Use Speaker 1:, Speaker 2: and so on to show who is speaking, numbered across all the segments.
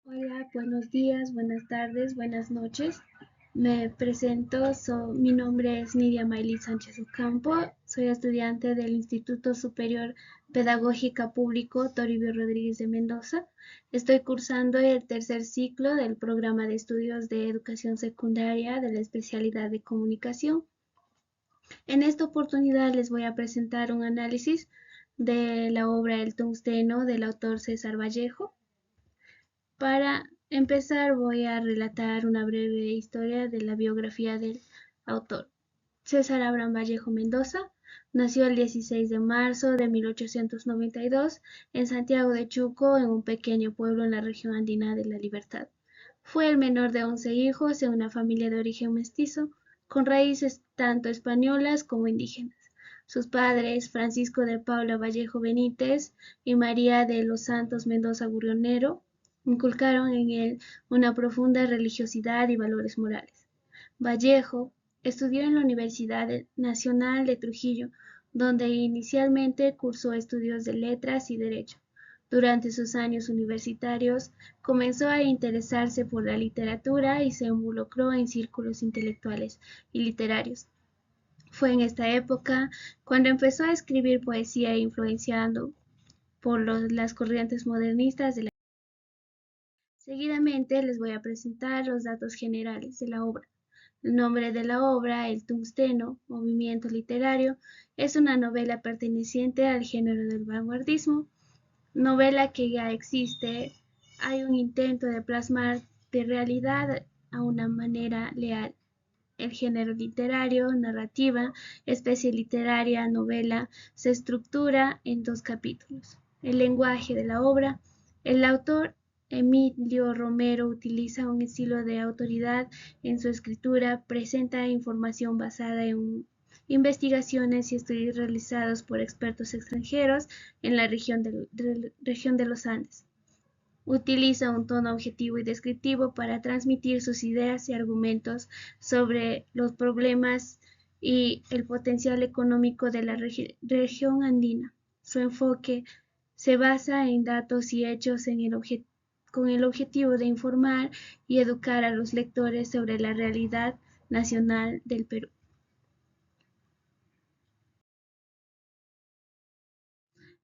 Speaker 1: Hola, buenos días, buenas tardes, buenas noches. Me presento, mi nombre es Nidia Maylin Sánchez Ocampo, soy estudiante del Instituto Superior Pedagógica Público Toribio Rodríguez de Mendoza. Estoy cursando el tercer ciclo del programa de estudios de educación secundaria de la especialidad de comunicación. En esta oportunidad les voy a presentar un análisis de la obra El Tungsteno del autor César Vallejo. Para empezar voy a relatar una breve historia de la biografía del autor. César Abraham Vallejo Mendoza nació el 16 de marzo de 1892 en Santiago de Chuco, en un pequeño pueblo en la región andina de La Libertad. Fue el menor de 11 hijos en una familia de origen mestizo, con raíces tanto españolas como indígenas. Sus padres, Francisco de Paula Vallejo Benítez y María de los Santos Mendoza Gurionero, inculcaron en él una profunda religiosidad y valores morales. Vallejo estudió en la Universidad Nacional de Trujillo, donde inicialmente cursó estudios de letras y derecho. Durante sus años universitarios comenzó a interesarse por la literatura y se involucró en círculos intelectuales y literarios. Fue en esta época cuando empezó a escribir poesía influenciado por las corrientes modernistas de la. Seguidamente les voy a presentar los datos generales de la obra. El nombre de la obra, El Tungsteno, movimiento literario, es una novela perteneciente al género del vanguardismo, novela que ya existe. Hay un intento de plasmar de realidad a una manera leal. El género literario, narrativa, especie literaria, novela, se estructura en dos capítulos. El lenguaje de la obra. El autor Emilio Romero utiliza un estilo de autoridad en su escritura, presenta información basada en investigaciones y estudios realizados por expertos extranjeros en la región de los Andes. Utiliza un tono objetivo y descriptivo para transmitir sus ideas y argumentos sobre los problemas y el potencial económico de la región andina. Su enfoque se basa en datos y hechos con el objetivo de informar y educar a los lectores sobre la realidad nacional del Perú.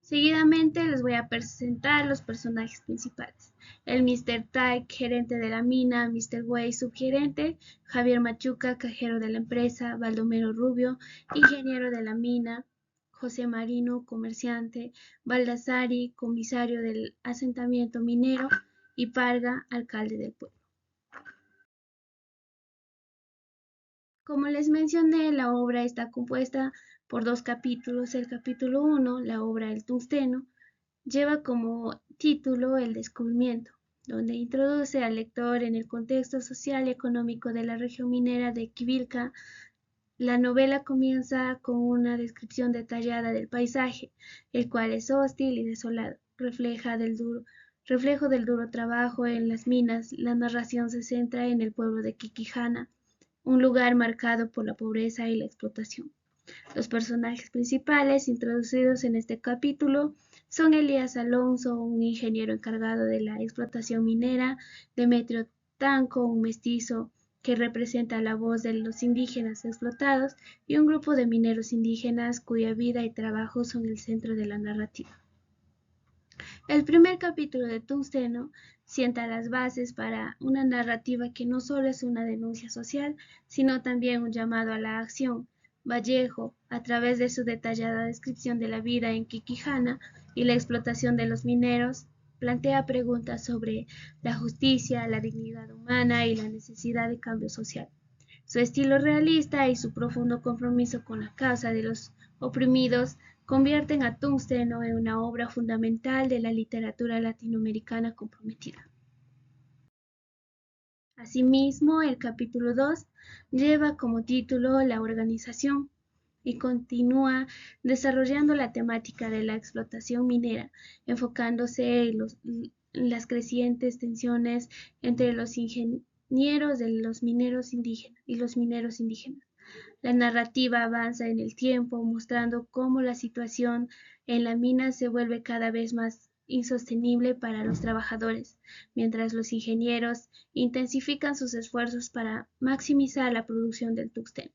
Speaker 1: Seguidamente les voy a presentar los personajes principales. El Mr. Tyke, gerente de la mina; Mr. Way, subgerente; Javier Machuca, cajero de la empresa; Baldomero Rubio, ingeniero de la mina; José Marino, comerciante; Baldassari, comisario del asentamiento minero; y Parga, alcalde del pueblo. Como les mencioné, la obra está compuesta por dos capítulos. El capítulo 1, la obra El Tungsteno, lleva como título El descubrimiento, donde introduce al lector en el contexto social y económico de la región minera de Quivilca. La novela comienza con una descripción detallada del paisaje, el cual es hostil y desolado, reflejo del duro trabajo en las minas. La narración se centra en el pueblo de Quiquijana, un lugar marcado por la pobreza y la explotación. Los personajes principales introducidos en este capítulo son Elías Alonso, un ingeniero encargado de la explotación minera; Demetrio Tanco, un mestizo que representa la voz de los indígenas explotados; y un grupo de mineros indígenas cuya vida y trabajo son el centro de la narrativa. El primer capítulo de Tungsteno sienta las bases para una narrativa que no solo es una denuncia social, sino también un llamado a la acción. Vallejo, a través de su detallada descripción de la vida en Quiquijana y la explotación de los mineros, plantea preguntas sobre la justicia, la dignidad humana y la necesidad de cambio social. Su estilo realista y su profundo compromiso con la causa de los oprimidos convierten a Tungsteno en una obra fundamental de la literatura latinoamericana comprometida. Asimismo, el capítulo 2 lleva como título La organización y continúa desarrollando la temática de la explotación minera, enfocándose en las crecientes tensiones entre los ingenieros de los mineros indígenas y los mineros indígenas. La narrativa avanza en el tiempo, mostrando cómo la situación en la mina se vuelve cada vez más insostenible para los trabajadores, mientras los ingenieros intensifican sus esfuerzos para maximizar la producción del tuxteno.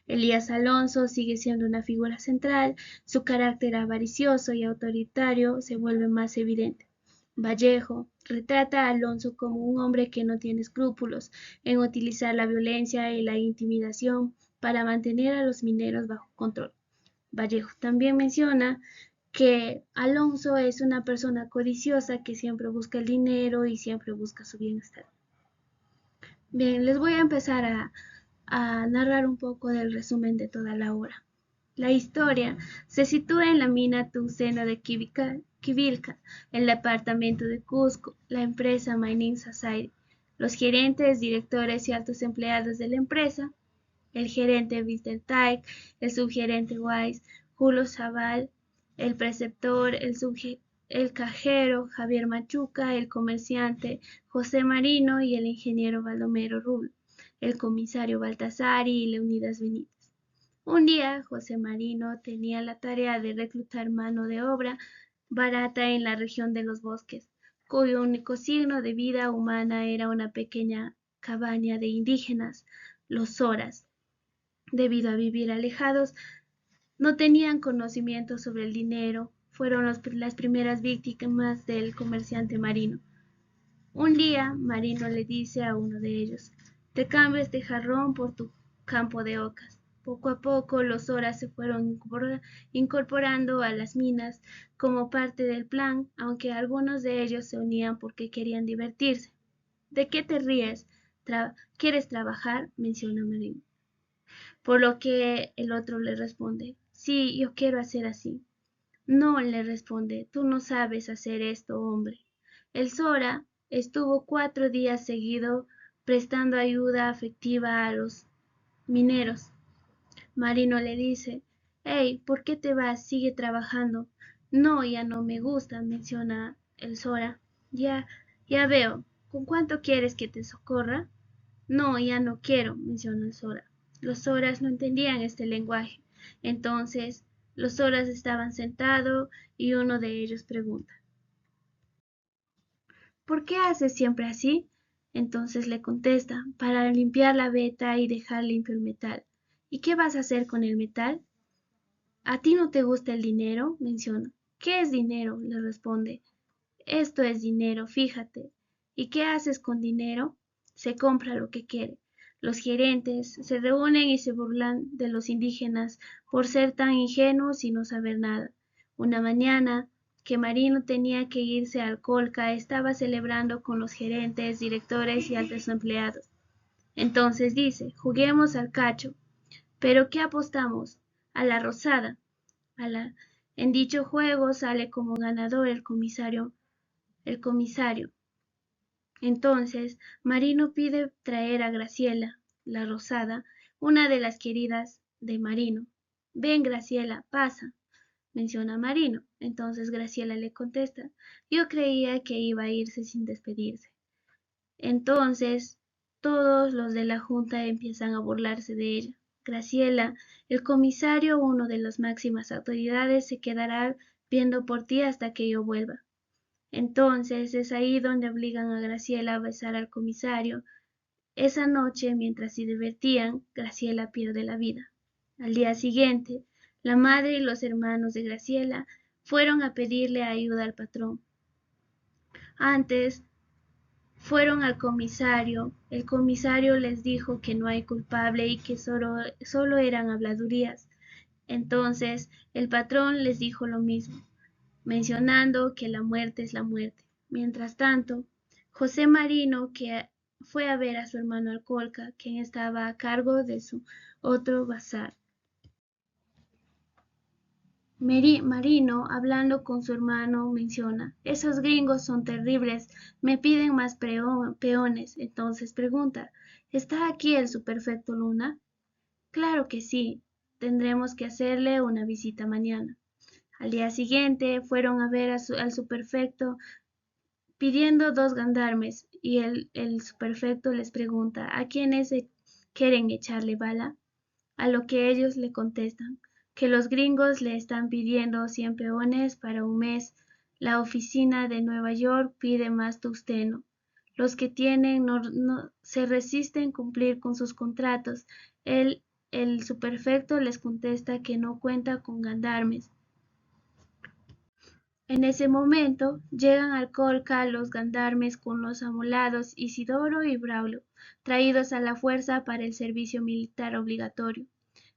Speaker 1: Elías Alonso sigue siendo una figura central, su carácter avaricioso y autoritario se vuelve más evidente. Vallejo retrata a Alonso como un hombre que no tiene escrúpulos en utilizar la violencia y la intimidación para mantener a los mineros bajo control. Vallejo también menciona que Alonso es una persona codiciosa que siempre busca el dinero y siempre busca su bienestar. Bien, les voy a empezar a narrar un poco del resumen de toda la obra. La historia se sitúa en la mina Tuxteno de Quivilca, el departamento de Cusco, la empresa Mining Society, los gerentes, directores y altos empleados de la empresa, el gerente Víctor Taik, el subgerente Wise, Julio Zaval, el preceptor, el cajero Javier Machuca, el comerciante José Marino y el ingeniero Baldomero Rubio, el comisario Baltasari y Leonidas Benítez. Un día, José Marino tenía la tarea de reclutar mano de obra barata en la región de los bosques, cuyo único signo de vida humana era una pequeña cabaña de indígenas, los Soras. Debido a vivir alejados, no tenían conocimiento sobre el dinero, fueron las primeras víctimas del comerciante Marino. Un día, Marino le dice a uno de ellos, te cambio este jarrón por tu campo de ocas. Poco a poco los Soras se fueron incorporando a las minas como parte del plan, aunque algunos de ellos se unían porque querían divertirse. ¿De qué te ríes? ¿Quieres trabajar? Menciona Marino. Por lo que el otro le responde, sí, yo quiero hacer así. No, le responde, tú no sabes hacer esto, hombre. El Sora estuvo 4 días seguidos prestando ayuda afectiva a los mineros. Marino le dice, hey, ¿por qué te vas? Sigue trabajando. No, ya no me gusta, menciona el Sora. Ya veo. ¿Con cuánto quieres que te socorra? No, ya no quiero, menciona el Sora. Los Soras no entendían este lenguaje. Entonces, los Soras estaban sentados y uno de ellos pregunta, ¿por qué haces siempre así? Entonces le contesta, para limpiar la veta y dejar limpio el metal. ¿Y qué vas a hacer con el metal? ¿A ti no te gusta el dinero? Menciona. ¿Qué es dinero? Le responde. Esto es dinero, fíjate. ¿Y qué haces con dinero? Se compra lo que quiere. Los gerentes se reúnen y se burlan de los indígenas por ser tan ingenuos y no saber nada. Una mañana que Marino tenía que irse al Colca, estaba celebrando con los gerentes, directores y altos empleados. Entonces dice, juguemos al cacho. ¿Pero qué apostamos? A la rosada. A la... En dicho juego sale como ganador el comisario. Entonces, Marino pide traer a Graciela, la rosada, una de las queridas de Marino. Ven, Graciela, pasa, menciona Marino. Entonces Graciela le contesta, yo creía que iba a irse sin despedirse. Entonces, todos los de la junta empiezan a burlarse de ella. Graciela, el comisario, uno de las máximas autoridades, se quedará viendo por ti hasta que yo vuelva. Entonces es ahí donde obligan a Graciela a besar al comisario. Esa noche, mientras se divertían, Graciela pierde la vida. Al día siguiente, la madre y los hermanos de Graciela fueron a pedirle ayuda al patrón. Antes fueron al comisario. El comisario les dijo que no hay culpable y que solo eran habladurías. Entonces el patrón les dijo lo mismo, mencionando que la muerte es la muerte. Mientras tanto, José Marino, que fue a ver a su hermano Alcolca, quien estaba a cargo de su otro bazar. Marino, hablando con su hermano, menciona, esos gringos son terribles, me piden más peones. Entonces pregunta, ¿está aquí el superfecto Luna? Claro que sí, tendremos que hacerle una visita mañana. Al día siguiente fueron a ver al superfecto pidiendo 2 gendarmes y el superfecto les pregunta ¿a quiénes quieren echarle bala? A lo que ellos le contestan que los gringos le están pidiendo 100 peones para un mes La oficina de Nueva York pide más tungsteno. Los que tienen se resisten a cumplir con sus contratos. El subprefecto les contesta que no cuenta con gendarmes. En ese momento llegan al Colca los gendarmes con los amolados Isidoro y Braulio, traídos a la fuerza para el servicio militar obligatorio.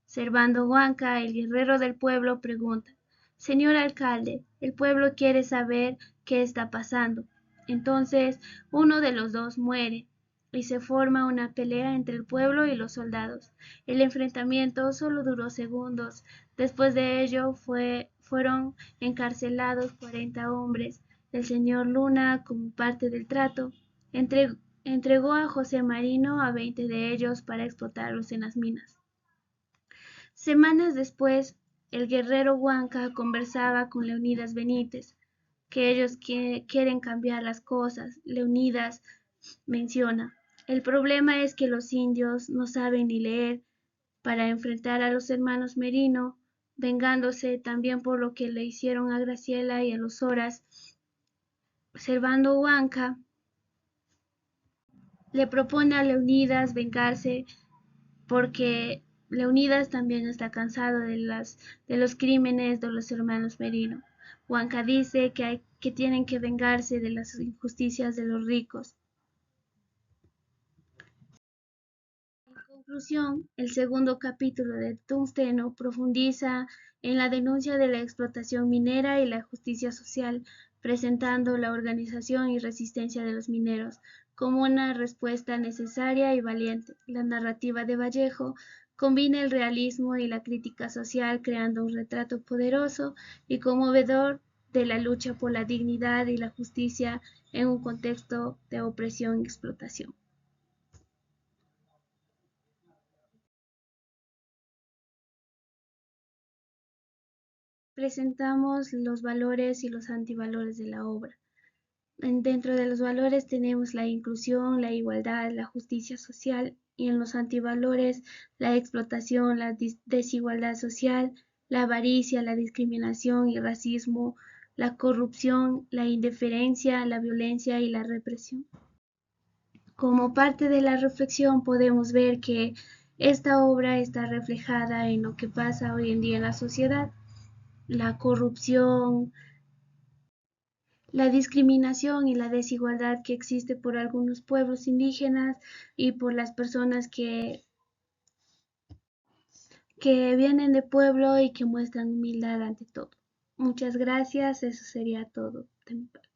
Speaker 1: Servando Huanca, el guerrero del pueblo, pregunta: «Señor alcalde, el pueblo quiere saber qué está pasando». Entonces uno de los dos muere y se forma una pelea entre el pueblo y los soldados. El enfrentamiento solo duró segundos. Después de ello fueron encarcelados 40 hombres. El señor Luna, como parte del trato, entregó a José Marino a 20 de ellos para explotarlos en las minas. Semanas después, el guerrero Huanca conversaba con Leonidas Benítez, que ellos quieren cambiar las cosas. Leonidas menciona: «El problema es que los indios no saben ni leer». Para enfrentar a los hermanos Merino, vengándose también por lo que le hicieron a Graciela y a los Horas, Servando Huanca le propone a Leonidas vengarse porque Leonidas también está cansado de los crímenes de los hermanos Merino. Huanca dice que tienen que vengarse de las injusticias de los ricos. En conclusión, el segundo capítulo de Tungsteno profundiza en la denuncia de la explotación minera y la justicia social, presentando la organización y resistencia de los mineros como una respuesta necesaria y valiente. La narrativa de Vallejo combina el realismo y la crítica social, creando un retrato poderoso y conmovedor de la lucha por la dignidad y la justicia en un contexto de opresión y explotación. Presentamos los valores y los antivalores de la obra. Dentro de los valores tenemos la inclusión, la igualdad, la justicia social, y en los antivalores la explotación, la desigualdad social, la avaricia, la discriminación y racismo, la corrupción, la indiferencia, la violencia y la represión. Como parte de la reflexión podemos ver que esta obra está reflejada en lo que pasa hoy en día en la sociedad: la corrupción, la discriminación y la desigualdad que existe por algunos pueblos indígenas y por las personas que vienen de pueblo y que muestran humildad ante todo. Muchas gracias, eso sería todo de mi parte.